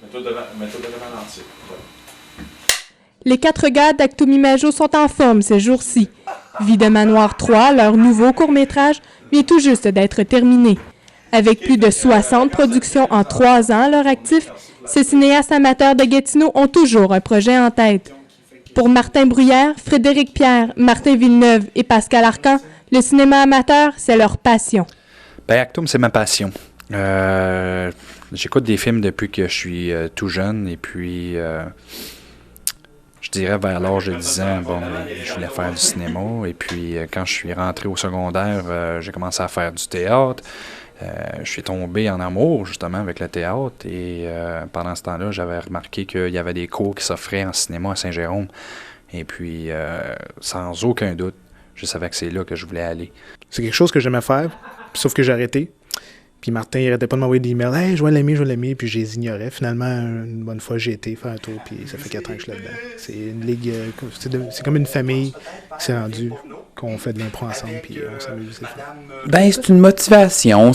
Mets-toi devant l'entier. Les 4 gars d'Actum Imago sont en forme ces jours-ci. Vie de Manoir 3, leur nouveau court-métrage, vient tout juste d'être terminé. Avec plus de 60 productions en 3 ans à leur actif, ces cinéastes amateurs de Gatineau ont toujours un projet en tête. Pour Martin Bruyère, Frédéric Pierre, Martin Villeneuve et Pascal Arcan, le cinéma amateur, c'est leur passion. Ben, Actum, c'est ma passion. J'écoute des films depuis que je suis tout jeune et puis je dirais vers l'âge de 10 ans, bon, je voulais faire du cinéma et puis quand je suis rentré au secondaire, j'ai commencé à faire du théâtre. Je suis tombé en amour justement avec le théâtre et pendant ce temps-là, j'avais remarqué qu'il y avait des cours qui s'offraient en cinéma à Saint-Jérôme et puis sans aucun doute, je savais que c'est là que je voulais aller. C'est quelque chose que j'aimais faire, sauf que j'ai arrêté. Puis Martin, il arrêtait pas de m'envoyer des emails. « Hey, je vais l'aimer. » Puis je les ignorais. Finalement, une bonne fois, j'ai été faire un tour, puis ça fait 4 ans que je suis là-dedans. C'est une ligue, c'est comme une famille qui s'est rendue, qu'on fait de l'impro ensemble, puis on s'amuse, c'est fait. Ben, c'est une motivation.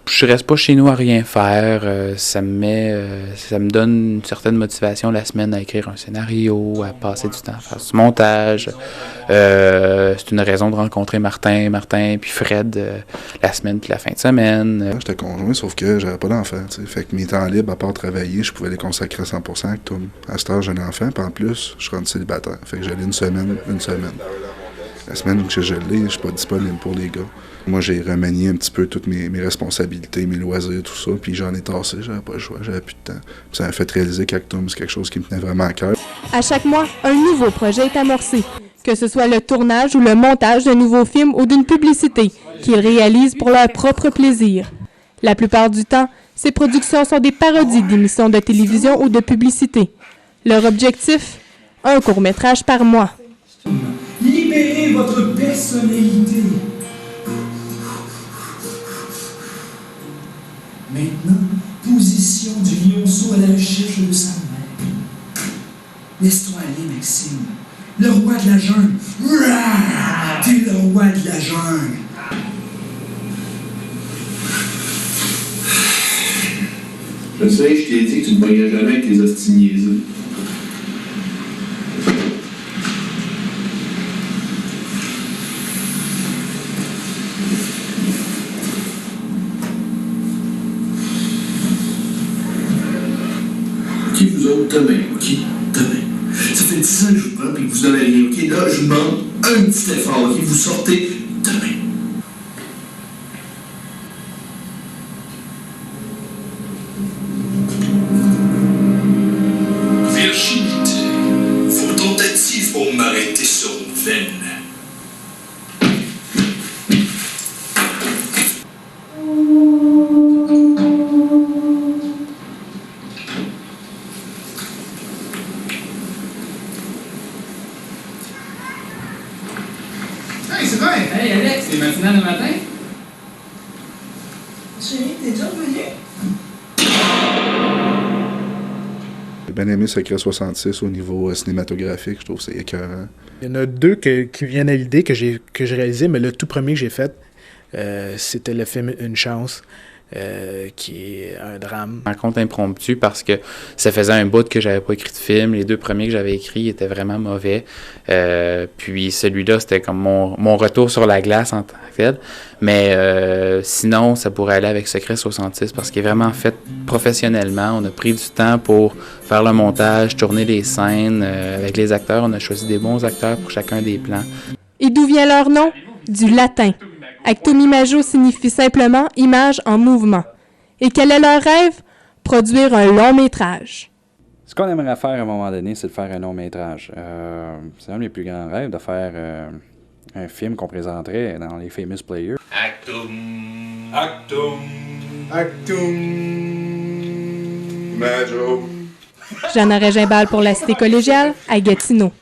Je reste pas chez nous à rien faire. Ça me donne une certaine motivation la semaine à écrire un scénario, à passer du temps à faire du montage. C'est une raison de rencontrer Martin puis Fred la semaine puis la fin de semaine. J'étais conjoint, sauf que j'avais pas d'enfant. Fait que mes temps libres, à part travailler, je pouvais les consacrer à 100% à Actum. À cette heure, j'ai un enfant, puis en plus, je suis rendu célibataire. Fait que j'allais une semaine. La semaine où je l'ai, je suis pas disponible pour les gars. Moi, j'ai remanié un petit peu toutes mes responsabilités, mes loisirs, tout ça, puis j'en ai tassé, j'avais pas le choix, j'avais plus de temps. Puis ça m'a fait réaliser qu'Actum, c'est quelque chose qui me tenait vraiment à cœur. À chaque mois, un nouveau projet est amorcé, que ce soit le tournage ou le montage d'un nouveau film ou d'une publicité qu'ils réalisent pour leur propre plaisir. La plupart du temps, ces productions sont des parodies d'émissions de télévision ou de publicité. Leur objectif? Un court-métrage par mois. Libérez votre personnalité. Maintenant, position du lionceau à la recherche de sa mère. Laisse-toi aller, Maxime. Le roi de la jungle. T'es le roi de la jungle. Je sais, je t'ai dit que tu ne voyais jamais avec tes hosties niaiseux. OK, vous autres, demain, OK? Demain. Ça fait 10 ans que je vous prends et que vous donnez rien, OK? Là, je vous demande un petit effort, OK? Vous sortez demain. Virginité. Vos tentatives pour m'arrêter sur une veine. Hey, c'est vrai! Hey Alex, t'es matinal le matin? Chérie, t'es déjà revenu? J'ai bien aimé Secret 66 au niveau cinématographique, je trouve que c'est écœurant. Il y en a 2 qui viennent à l'idée que j'ai réalisé, mais le tout premier que j'ai fait, c'était le film Une chance, qui est un drame. Rencontre impromptue parce que ça faisait un bout que j'avais pas écrit de film. Les 2 premiers que j'avais écrits étaient vraiment mauvais. Puis celui-là, c'était comme mon retour sur la glace en tant que tel. Mais sinon, ça pourrait aller avec Secret 66 parce qu'il est vraiment fait professionnellement. On a pris du temps pour faire le montage, tourner les scènes. Avec les acteurs, on a choisi des bons acteurs pour chacun des plans. Et d'où vient leur nom? Du latin. Actum Imago signifie simplement « image en mouvement ». Et quel est leur rêve? Produire un long-métrage. Ce qu'on aimerait faire à un moment donné, c'est de faire un long-métrage. C'est un de mes plus grands rêves de faire un film qu'on présenterait dans les Famous Players. Actum. Imago. Jeanne Régin-Bal pour la Cité collégiale à Gatineau.